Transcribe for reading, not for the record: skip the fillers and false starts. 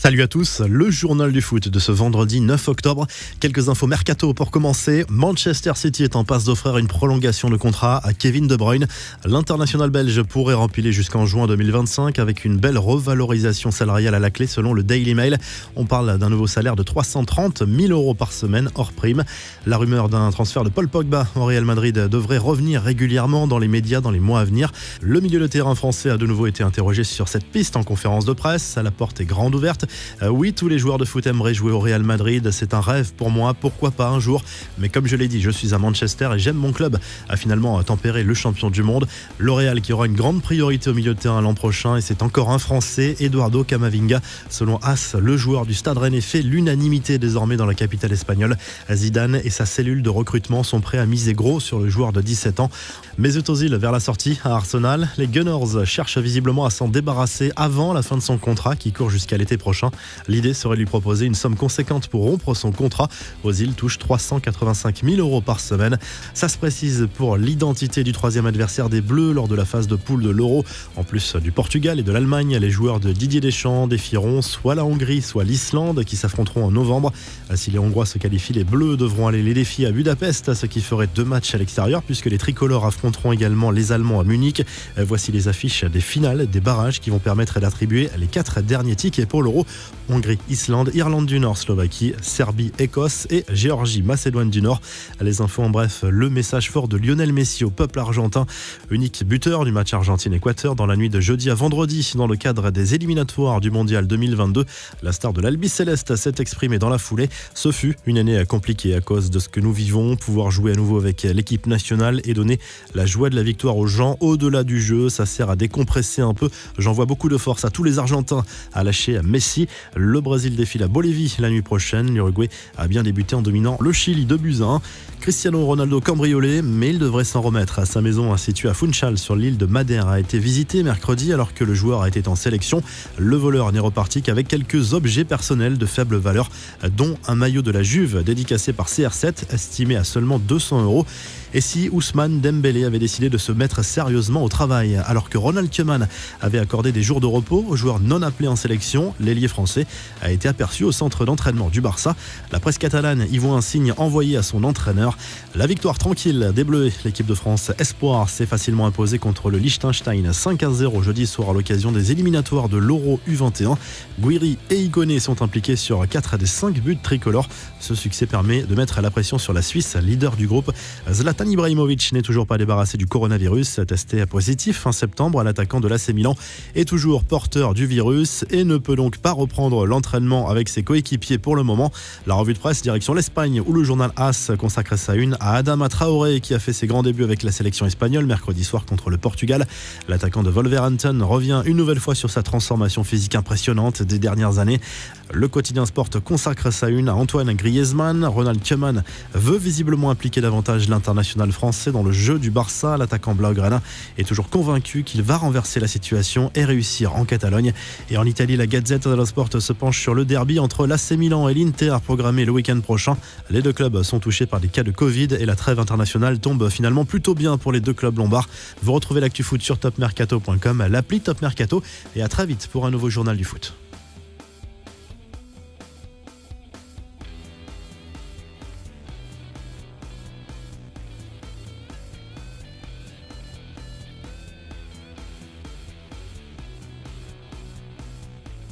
Salut à tous, le journal du foot de ce vendredi 9 octobre. Quelques infos mercato pour commencer. Manchester City est en passe d'offrir une prolongation de contrat à Kevin De Bruyne. L'international belge pourrait rempiler jusqu'en juin 2025 avec une belle revalorisation salariale à la clé selon le Daily Mail. On parle d'un nouveau salaire de 330 000 € par semaine hors prime. La rumeur d'un transfert de Paul Pogba au Real Madrid devrait revenir régulièrement dans les médias dans les mois à venir. Le milieu de terrain français a de nouveau été interrogé sur cette piste en conférence de presse. La porte est grande ouverte. Oui, tous les joueurs de foot aimeraient jouer au Real Madrid. C'est un rêve pour moi, pourquoi pas un jour. Mais comme je l'ai dit, je suis à Manchester et j'aime mon club. A finalement tempéré le champion du monde. Le Real qui aura une grande priorité au milieu de terrain l'an prochain. Et c'est encore un Français, Eduardo Camavinga. Selon AS, le joueur du Stade Rennais fait l'unanimité désormais dans la capitale espagnole. Zidane et sa cellule de recrutement sont prêts à miser gros sur le joueur de 17 ans. Mesut Özil vers la sortie à Arsenal. Les Gunners cherchent visiblement à s'en débarrasser avant la fin de son contrat qui court jusqu'à l'été prochain. L'idée serait de lui proposer une somme conséquente pour rompre son contrat. Özil touche 385 000 € par semaine. Ça se précise pour l'identité du troisième adversaire des Bleus lors de la phase de poule de l'Euro. En plus du Portugal et de l'Allemagne, les joueurs de Didier Deschamps défieront soit la Hongrie, soit l'Islande qui s'affronteront en novembre. Si les Hongrois se qualifient, les Bleus devront aller les défier à Budapest, ce qui ferait 2 matchs à l'extérieur puisque les tricolores affronteront également les Allemands à Munich. Voici les affiches des finales, des barrages qui vont permettre d'attribuer les 4 derniers tickets pour l'Euro. Hongrie, Islande, Irlande du Nord, Slovaquie, Serbie, Écosse et Géorgie, Macédoine du Nord. Les infos en bref, le message fort de Lionel Messi au peuple argentin, unique buteur du match Argentine-Équateur dans la nuit de jeudi à vendredi dans le cadre des éliminatoires du Mondial 2022. La star de l'Albi Céleste s'est exprimée dans la foulée. Ce fut une année compliquée à cause de ce que nous vivons. Pouvoir jouer à nouveau avec l'équipe nationale et donner la joie de la victoire aux gens au-delà du jeu, ça sert à décompresser un peu. J'envoie beaucoup de force à tous les Argentins à lâcher Messi. Le Brésil défie la Bolivie la nuit prochaine. L'Uruguay a bien débuté en dominant le Chili 2-1. Cristiano Ronaldo cambriolé, mais il devrait s'en remettre. Sa maison située à Funchal sur l'île de Madère a été visitée mercredi alors que le joueur a été en sélection. Le voleur n'est reparti qu'avec quelques objets personnels de faible valeur, dont un maillot de la Juve dédicacé par CR7, estimé à seulement 200 €. Et si Ousmane Dembélé avait décidé de se mettre sérieusement au travail, alors que Ronald Koeman avait accordé des jours de repos aux joueurs non appelés en sélection, l'ailier français a été aperçu au centre d'entraînement du Barça. La presse catalane y voit un signe envoyé à son entraîneur. La victoire tranquille des Bleus. L'équipe de France Espoir s'est facilement imposée contre le Liechtenstein 5-0 jeudi soir à l'occasion des éliminatoires de l'Euro U21. Guiri et Iconé sont impliqués sur 4 des 5 buts tricolores. Ce succès permet de mettre la pression sur la Suisse, leader du groupe. Zlatan Ibrahimovic n'est toujours pas débarrassé du coronavirus. Testé positif fin septembre, l'attaquant de l'AC Milan est toujours porteur du virus et ne peut donc pas reprendre l'entraînement avec ses coéquipiers pour le moment. La revue de presse direction l'Espagne où le journal AS consacre sa une à Adama Traoré qui a fait ses grands débuts avec la sélection espagnole mercredi soir contre le Portugal. L'attaquant de Wolverhampton revient une nouvelle fois sur sa transformation physique impressionnante des dernières années. Le quotidien Sport consacre sa une à Antoine Griezmann. Ronald Koeman veut visiblement impliquer davantage l'international français dans le jeu du Barça. L'attaquant blaugrana est toujours convaincu qu'il va renverser la situation et réussir en Catalogne. Et en Italie, la Gazzetta dello Sport se penche sur le derby entre l'AC Milan et l'Inter programmé le week-end prochain. Les deux clubs sont touchés par des cas de Covid et la trêve internationale tombe finalement plutôt bien pour les deux clubs lombards. Vous retrouvez l'actu foot sur topmercato.com, l'appli Top Mercato et à très vite pour un nouveau journal du foot.